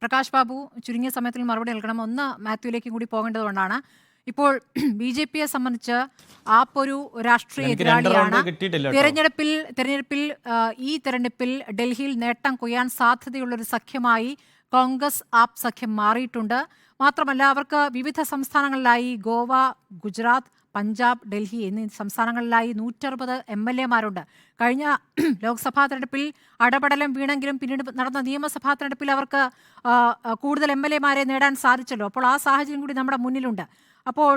പ്രകാശ് ബാബു ചുരുങ്ങിയ സമയത്തിൽ മറുപടി നൽകണം. ഒന്ന് മാത്യുവിലേക്കും കൂടി പോകേണ്ടതുകൊണ്ടാണ്. ഇപ്പോൾ ബി.ജെ.പിയെ സംബന്ധിച്ച് ആപ്പ് ഒരു രാഷ്ട്രീയ എതിരാളിയാണ്. ഈ തെരഞ്ഞെടുപ്പിൽ ഡൽഹിയിൽ നേട്ടം കൊയ്യാൻ സാധ്യതയുള്ളൊരു സഖ്യമായി കോൺഗ്രസ് ആപ്പ് സഖ്യം മാറിയിട്ടുണ്ട്. മാത്രമല്ല അവർക്ക് വിവിധ സംസ്ഥാനങ്ങളിലായി ഗോവ, ഗുജറാത്ത്, പഞ്ചാബ്, ഡൽഹി എന്നീ സംസ്ഥാനങ്ങളിലായി 160 MLA-മാരുണ്ട്. കഴിഞ്ഞ ലോക്സഭാ തെരഞ്ഞെടുപ്പിൽ അടപടലം വീണെങ്കിലും പിന്നീട് നടന്ന നിയമസഭാ തെരഞ്ഞെടുപ്പിൽ അവർക്ക് കൂടുതൽ MLA-മാരെ നേടാൻ സാധിച്ചല്ലോ. അപ്പോൾ ആ സാഹചര്യം കൂടി നമ്മുടെ മുന്നിലുണ്ട്. അപ്പോൾ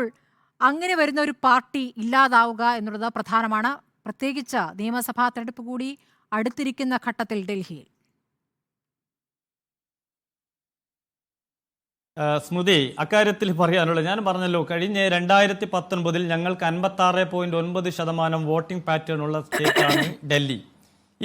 അങ്ങനെ വരുന്ന ഒരു പാർട്ടി ഇല്ലാതാവുക എന്നുള്ളത് പ്രധാനമാണ്, പ്രത്യേകിച്ച് നിയമസഭാ തെരഞ്ഞെടുപ്പ് കൂടി അടുത്തിരിക്കുന്ന ഘട്ടത്തിൽ ഡൽഹിയിൽ. സ്മൃതി, അക്കാര്യത്തിൽ പറയാനുള്ളത് ഞാൻ പറഞ്ഞല്ലോ, കഴിഞ്ഞ 2019 ഞങ്ങൾക്ക് 56.9% വോട്ടിംഗ് പാറ്റേൺ ഉള്ള സ്റ്റേറ്റാണ് ഡൽഹി.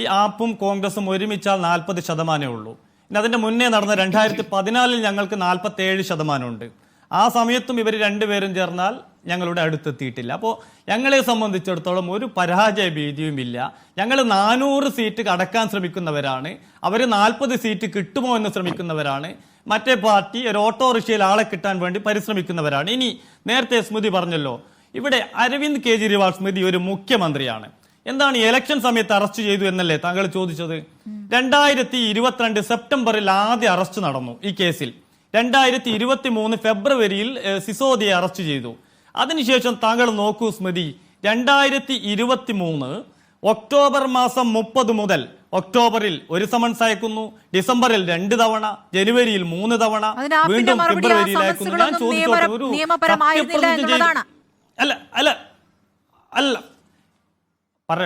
ഈ ആപ്പും കോൺഗ്രസും ഒരുമിച്ചാൽ 40% ഉള്ളൂ. ഇനി അതിൻ്റെ മുന്നേ നടന്ന 2014 ഞങ്ങൾക്ക് 47% ഉണ്ട്. ആ സമയത്തും ഇവർ രണ്ടുപേരും ചേർന്നാൽ ഞങ്ങളുടെ അടുത്തെത്തിയിട്ടില്ല. അപ്പോൾ ഞങ്ങളെ സംബന്ധിച്ചിടത്തോളം ഒരു പരാജയ ഭീതിയുമില്ല. ഞങ്ങൾ 400 സീറ്റ് കടക്കാൻ ശ്രമിക്കുന്നവരാണ്, അവർ 40 സീറ്റ് കിട്ടുമോ എന്ന് ശ്രമിക്കുന്നവരാണ്. മറ്റേ പാർട്ടി ഒരു ഓട്ടോറിക്ഷയിൽ ആളെ കിട്ടാൻ വേണ്ടി പരിശ്രമിക്കുന്നവരാണ്. ഇനി നേരത്തെ സ്മൃതി പറഞ്ഞല്ലോ, ഇവിടെ അരവിന്ദ് കെജ്രിവാൾ സ്മൃതി ഒരു മുഖ്യമന്ത്രിയാണ്. എന്താണ് ഇലക്ഷൻ സമയത്ത് അറസ്റ്റ് ചെയ്തു എന്നല്ലേ താങ്കൾ ചോദിച്ചത്? 2022 സെപ്റ്റംബറിൽ ആദ്യ അറസ്റ്റ് നടന്നു ഈ കേസിൽ. 2023 ഫെബ്രുവരിയിൽ സിസോദിയെ അറസ്റ്റ് ചെയ്തു. അതിനുശേഷം താങ്കൾ നോക്കൂ സ്മൃതി, 2023 ഒക്ടോബർ മാസം 30 മുതൽ ഒക്ടോബറിൽ ഒരു സമൻസ് അയക്കുന്നു, ഡിസംബറിൽ 2 തവണ, ജനുവരിയിൽ 3 തവണ, വീണ്ടും ഫെബ്രുവരിയിൽ അയക്കുന്നു. ഞാൻ ചോദിച്ചോട്ടെ, ഒരു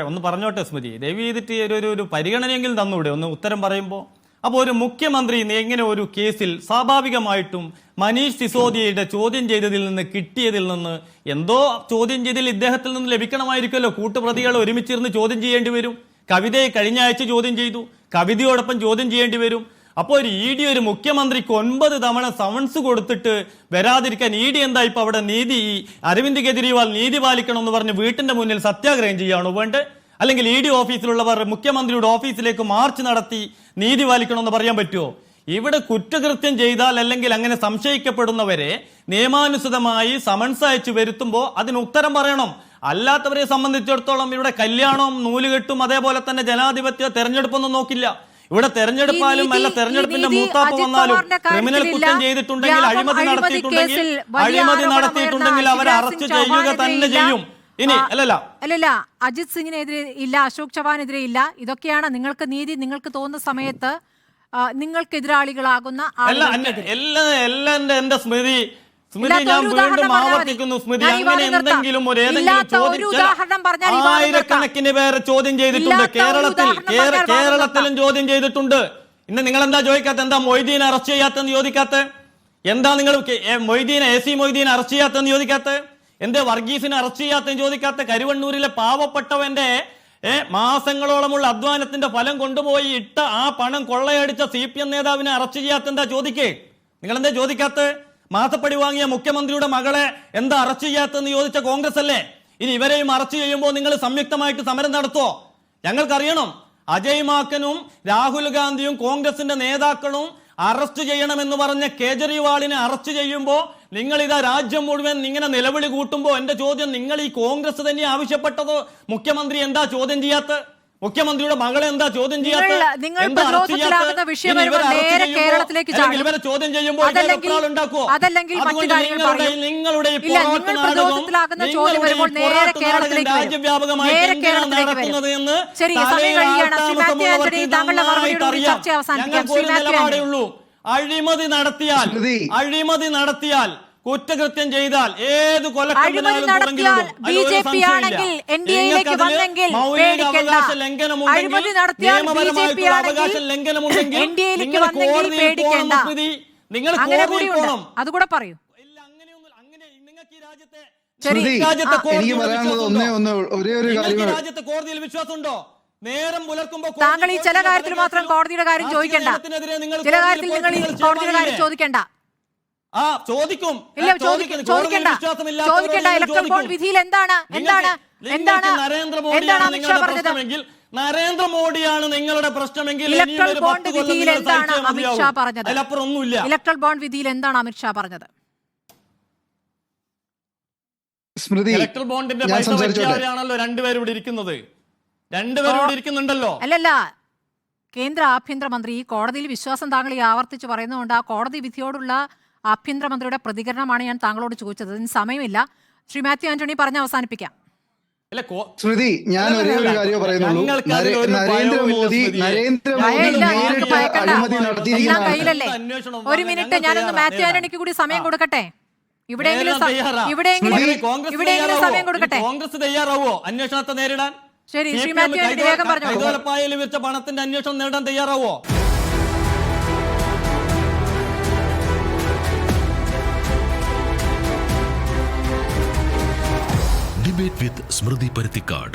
ഒന്ന് പറഞ്ഞോട്ടെ സ്മൃതി, ദയവ് ചെയ്തിട്ട് ഒരു പരിഗണനയെങ്കിലും തന്നൂടെ ഒന്ന് ഉത്തരം പറയുമ്പോൾ. അപ്പോൾ ഒരു മുഖ്യമന്ത്രി എങ്ങനെ ഒരു കേസിൽ സ്വാഭാവികമായിട്ടും മനീഷ് സിസോദിയയുടെ ചോദ്യം ചെയ്തതിൽ നിന്ന് കിട്ടിയതിൽ നിന്ന് എന്തോ ചോദ്യം ചെയ്തതിൽ ഇദ്ദേഹത്തിൽ നിന്ന് ലഭിക്കണമായിരിക്കുമല്ലോ. കൂട്ടുപ്രതികൾ ഒരുമിച്ചിരുന്ന് ചോദ്യം ചെയ്യേണ്ടി വരും. കവിതയെ കഴിഞ്ഞ ആഴ്ച ചോദ്യം ചെയ്തു, കവിതയോടൊപ്പം ചോദ്യം ചെയ്യേണ്ടി വരും. അപ്പോൾ ഒരു ഇ ഡി ഒരു മുഖ്യമന്ത്രിക്ക് 9 തവണ സമൻസ് കൊടുത്തിട്ട് വരാതിരിക്കാൻ ഇ ഡി എന്താ ഇപ്പൊ അവിടെ അരവിന്ദ് കെജ്രിവാൾ നീതി പാലിക്കണം എന്ന് പറഞ്ഞ് വീട്ടിന്റെ മുന്നിൽ സത്യാഗ്രഹം ചെയ്യുകയാണോ വേണ്ടത്? അല്ലെങ്കിൽ ഇ ഡി ഓഫീസിലുള്ളവർ മുഖ്യമന്ത്രിയുടെ ഓഫീസിലേക്ക് മാർച്ച് നടത്തി നീതി പാലിക്കണമെന്ന് പറയാൻ പറ്റുമോ? ഇവിടെ കുറ്റകൃത്യം ചെയ്താൽ അല്ലെങ്കിൽ അങ്ങനെ സംശയിക്കപ്പെടുന്നവരെ നിയമാനുസൃതമായി സമൻസ് അയച്ചു വരുത്തുമ്പോൾ അതിന് ഉത്തരം പറയണം. അല്ലാത്തവരെ സംബന്ധിച്ചിടത്തോളം ഇവിടെ കല്യാണവും നൂലുകെട്ടും അതേപോലെ തന്നെ ജനാധിപത്യ തെരഞ്ഞെടുപ്പൊന്നും നോക്കില്ല. ഇവിടെ തെരഞ്ഞെടുപ്പാലും അല്ല തെരഞ്ഞെടുപ്പിന്റെ മൂത്താപ്പ് വന്നാലും ക്രിമിനൽ കുറ്റം ചെയ്തിട്ടുണ്ടെങ്കിൽ അഴിമതി നടത്തിയിട്ടുണ്ടെങ്കിൽ അവരെ അറസ്റ്റ് ചെയ്യുക തന്നെ ചെയ്യും. ഇനി അല്ലല്ല, അജിത് സിംഗിനെതിരെ ഇല്ല, അശോക് ചവാനെതിരെ ഇല്ല. ഇതൊക്കെയാണ് നിങ്ങൾക്ക് നീതി, നിങ്ങൾക്ക് തോന്നുന്ന സമയത്ത് നിങ്ങൾക്ക് എതിരാളികളാകുന്ന എന്റെ സ്മൃതി, ഞാൻ വീണ്ടും ആവർത്തിക്കുന്നു സ്മൃതി, അങ്ങനെ എന്തെങ്കിലും ആയിരക്കണക്കിന് പേരെ ചോദ്യം ചെയ്തിട്ടുണ്ട്. കേരളത്തിലും ചോദ്യം ചെയ്തിട്ടുണ്ട്. ഇന്ന് നിങ്ങൾ എന്താ ചോദിക്കാത്ത? എന്താ മൊയ്തീനെ അറസ്റ്റ് ചെയ്യാത്തെന്ന് ചോദിക്കാത്ത? എന്താ നിങ്ങൾ AC മൊയ്തീനെ അറസ്റ്റ് ചെയ്യാത്തെന്ന് ചോദിക്കാത്ത? എന്തേ വർഗീസിനെ അറസ്റ്റ് ചെയ്യാത്തെന്ന് ചോദിക്കാത്ത? കരുവണ്ണൂരിലെ പാവപ്പെട്ടവന്റെ മാസങ്ങളോളമുള്ള അധ്വാനത്തിന്റെ ഫലം കൊണ്ടുപോയി ഇട്ട ആ പണം കൊള്ളയടിച്ച CPM നേതാവിനെ അറസ്റ്റ് ചെയ്യാത്തെന്താ ചോദിക്കേ? നിങ്ങൾ എന്താ ചോദിക്കാത്ത? മാസപ്പടി വാങ്ങിയ മുഖ്യമന്ത്രിയുടെ മകളെ എന്താ അറസ്റ്റ് ചെയ്യാത്തെന്ന് ചോദിച്ച കോൺഗ്രസ് അല്ലേ? ഇനി ഇവരെയും അറസ്റ്റ് ചെയ്യുമ്പോൾ നിങ്ങൾ സംയുക്തമായിട്ട് സമരം നടത്തോ? ഞങ്ങൾക്കറിയണം. അജയ് മാക്കനും രാഹുൽ ഗാന്ധിയും കോൺഗ്രസിന്റെ നേതാക്കളും അറസ്റ്റ് ചെയ്യണമെന്ന് പറഞ്ഞ കേജ്രിവാളിനെ അറസ്റ്റ് ചെയ്യുമ്പോൾ നിങ്ങൾ ഇതാ രാജ്യം മുഴുവൻ ഇങ്ങനെ നിലവിളി കൂട്ടുമ്പോൾ എന്റെ ചോദ്യം, നിങ്ങൾ ഈ കോൺഗ്രസ് തന്നെ ആവശ്യപ്പെട്ടതോ? മുഖ്യമന്ത്രി എന്താ ചോദ്യം ചെയ്യാത്ത? മുഖ്യമന്ത്രിയുടെ മകളെ എന്താ ചോദ്യം ചെയ്യാത്ത? ഇവരെ ചോദ്യം ചെയ്യുമ്പോൾ രാജ്യവ്യാപകമായി നടക്കുന്നത് എന്ന് നിലപാടേ ഉള്ളൂ. അഴിമതി നടത്തിയാൽ കുറ്റകൃത്യം ചെയ്താൽ ഏത് കൊലക്കമ്പനാലും അവകാശ ലംഘനമുണ്ടെങ്കിൽ നിയമപരമായിട്ടുള്ള അവകാശ ലംഘനമുണ്ടെങ്കിൽ നിങ്ങൾ കോടതിയിൽ പോകണം. അതുകൂടെ പറയൂ. നിങ്ങൾക്ക് ഈ രാജ്യത്തെ രാജ്യത്തെ കോടതിയിൽ വിശ്വാസമുണ്ടോ? നേരം പുലർത്തുമ്പോൾ താങ്കൾ ഈ ചില കാര്യത്തിൽ മാത്രം കോടതിയുടെ കാര്യം ചോദിക്കണ്ട, ചില കാര്യത്തിൽ നിങ്ങൾ ഈ കോടതിയുടെ കാര്യം ചോദിക്കണ്ട. ചോദിക്കും, ചോദിക്കണ്ട. ഇലക്ടറൽ ബോണ്ട് വിധിയിൽ എന്താണ് നരേന്ദ്രമോദിയാണ് നിങ്ങളുടെ പ്രശ്നമെങ്കിൽ നരേന്ദ്രമോദിയാണ് നിങ്ങളുടെ പ്രശ്നമെങ്കിൽ ഇലക്ട്രൽ ബോണ്ട് വിധിയിൽ എന്താണ് അമിത്ഷാ പറഞ്ഞത്? അതിലപ്പുറം ഒന്നുമില്ല. ഇലക്ട്രൽ ബോണ്ട് വിധിയിൽ എന്താണ് അമിത്ഷാ പറഞ്ഞത്? സ്മൃതി, ഇലക്ട്രൽ ബോണ്ടിന്റെ പൈസ പറ്റിയവരാണല്ലോ രണ്ടുപേരും ഇവിടെ ഇരിക്കുന്നത്. രണ്ടുപേരും ഇവിടെ ഇരിക്കുന്നുണ്ടല്ലോ. അല്ലല്ല, കേന്ദ്ര ആഭ്യന്തരമന്ത്രി കോടതിയിൽ വിശ്വാസം താങ്കൾ ഈ ആവർത്തിച്ച് പറയുന്നതുകൊണ്ട് ആ കോടതി വിധിയോടുള്ള ആഭ്യന്തരമന്ത്രിയുടെ പ്രതികരണമാണ് ഞാൻ താങ്കളോട് ചോദിച്ചത്. ഇതിന് സമയമില്ല. ശ്രീ മാത്യു ആന്റണി പറഞ്ഞ് അവസാനിപ്പിക്കാം. സ്മൃതി, ഞാൻ ഒരേ ഒരു കാര്യം പറയുന്നുള്ളൂ. നരേന്ദ്രമോദി അഴിമതി നടത്തിയിരിക്കുന്നതാണ്. കയ്യിലല്ലേ? ഒരു മിനിറ്റ്, ഞാനൊന്ന് മാത്യു ആന്റണിക്ക് കൂടി സമയം കൊടുക്കട്ടെ. ഇവിടെയെങ്കിലും സമയം കൊടുക്കട്ടെ. കോൺഗ്രസ് തയ്യാറാവോ അന്വേഷണത്തെ നേരിടാൻ? ശരി, ശ്രീ മാത്യു ആന്റണി വേഗം പറഞ്ഞു. കൈതോലപ്പായയിൽ വെച്ച പണത്തിന്റെ അന്വേഷണം നേടാൻ തയ്യാറാവോ? Debate with Smriti Parithikad.